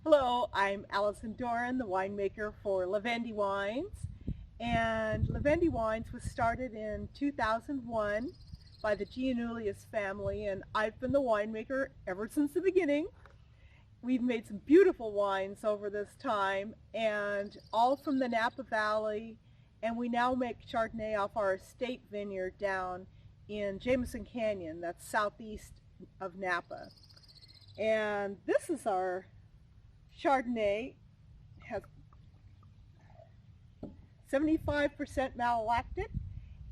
Hello, I'm Alison Doran, the winemaker for Levendi Wines. And Levendi Wines was started in 2001 by the Giannoulias family, and I've been the winemaker ever since the beginning. We've made some beautiful wines over this time, and all from the Napa Valley, and we now make Chardonnay off our estate vineyard down in Jameson Canyon, that's southeast of Napa. And this is our Chardonnay. It has 75% malolactic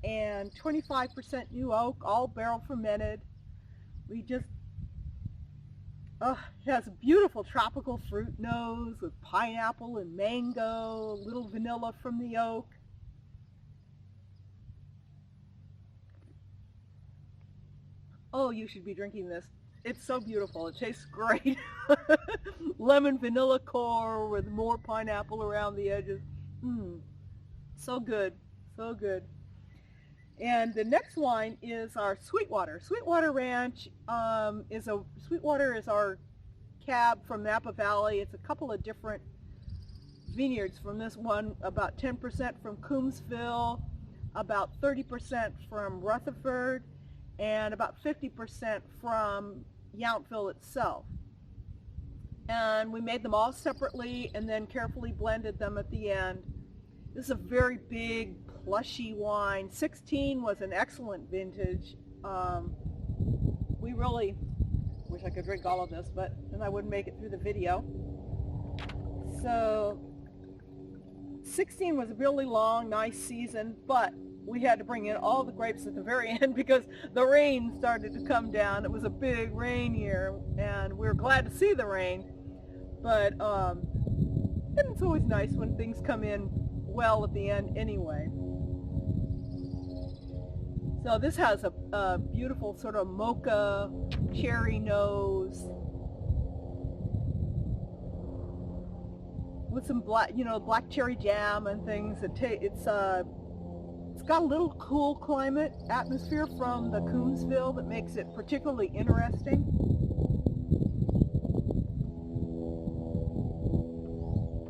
and 25% new oak, all barrel fermented. We just, it has a beautiful tropical fruit nose with pineapple and mango, a little vanilla from the oak. Oh, you should be drinking this. It's so beautiful. It tastes great. Lemon vanilla core with more pineapple around the edges. Mmm, so good, so good. And the next wine is our Sweetwater. Sweetwater Ranch Sweetwater is our cab from Napa Valley. It's a couple of different vineyards from this one, about 10% from Coombsville, about 30% from Rutherford, and about 50% from Yountville itself. And we made them all separately and then carefully blended them at the end. This is a very big, plushy wine. 16 was an excellent vintage. We really wish I could drink all of this, but then I wouldn't make it through the video. So 16 was a really long, nice season, but we had to bring in all the grapes at the very end because the rain started to come down. It was a big rain year, and we were glad to see the rain. But it's always nice when things come in well at the end anyway. So this has a beautiful sort of mocha cherry nose with some black cherry jam and things. It's got a little cool climate atmosphere from the Coombsville that makes it particularly interesting.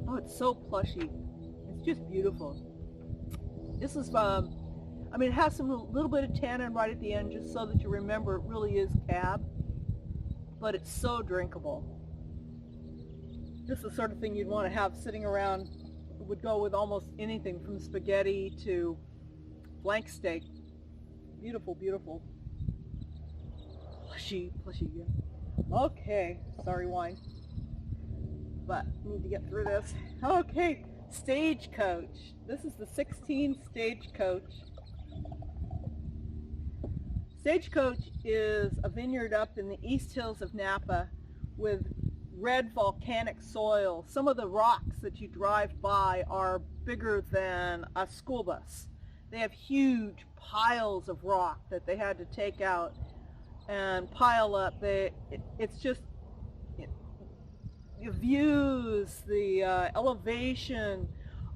Oh, it's so plushy. It's just beautiful. This is, it has a little bit of tannin right at the end just so that you remember it really is cab, but it's so drinkable. This is the sort of thing you'd want to have sitting around. It would go with almost anything from spaghetti to flank steak. Beautiful, beautiful. Plushy, yeah. Okay, sorry wine, but need to get through this. Okay, Stagecoach. This is the 16 Stagecoach. Stagecoach is a vineyard up in the East Hills of Napa with red volcanic soil. Some of the rocks that you drive by are bigger than a school bus. They have huge piles of rock that they had to take out and pile up. It's just the views, the elevation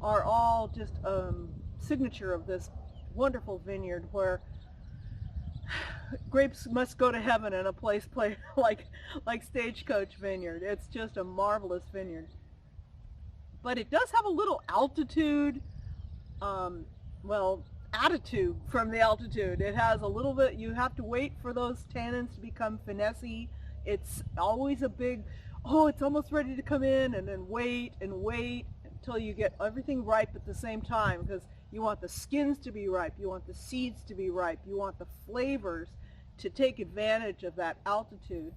are all just signature of this wonderful vineyard where grapes must go to heaven in a place like Stagecoach Vineyard. It's just a marvelous vineyard. But it does have a little altitude, attitude from the altitude. It has a little bit, you have to wait for those tannins to become finessy. It's always a big, it's almost ready to come in, and then wait and wait until you get everything ripe at the same time, because you want the skins to be ripe, you want the seeds to be ripe, you want the flavors to take advantage of that altitude.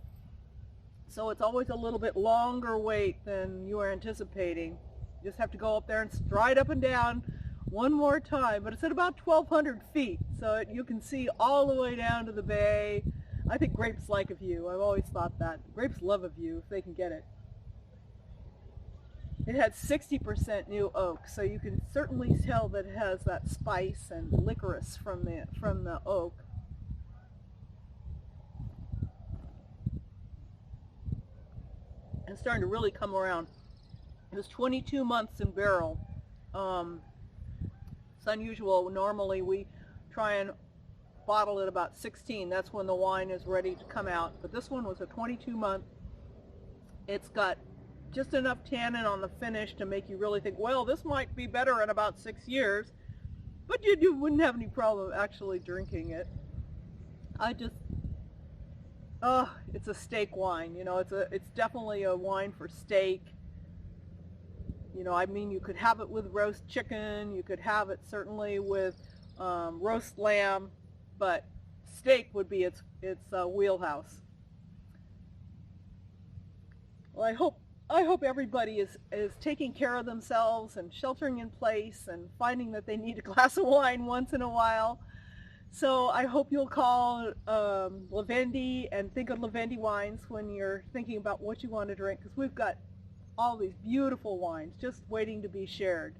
So it's always a little bit longer wait than you are anticipating. You just have to go up there and stride up and down one more time, but it's at about 1,200 feet, so you can see all the way down to the bay. I think grapes like a view. I've always thought that. Grapes love a view if they can get it. It had 60% new oak, so you can certainly tell that it has that spice and licorice from the oak. And it's starting to really come around. It was 22 months in barrel. It's unusual. Normally we try and bottle at about 16. That's when the wine is ready to come out. But this one was a 22 month. It's got just enough tannin on the finish to make you really think, well, this might be better in about 6 years, but you wouldn't have any problem actually drinking it. I just, oh, it's a steak wine. You know, it's definitely a wine for steak. You know, I mean, you could have it with roast chicken, you could have it certainly with roast lamb, but steak would be its wheelhouse. Well, I hope everybody is taking care of themselves and sheltering in place and finding that they need a glass of wine once in a while. So I hope you'll call Levendi and think of Levendi wines when you're thinking about what you want to drink, because we've got all these beautiful wines just waiting to be shared.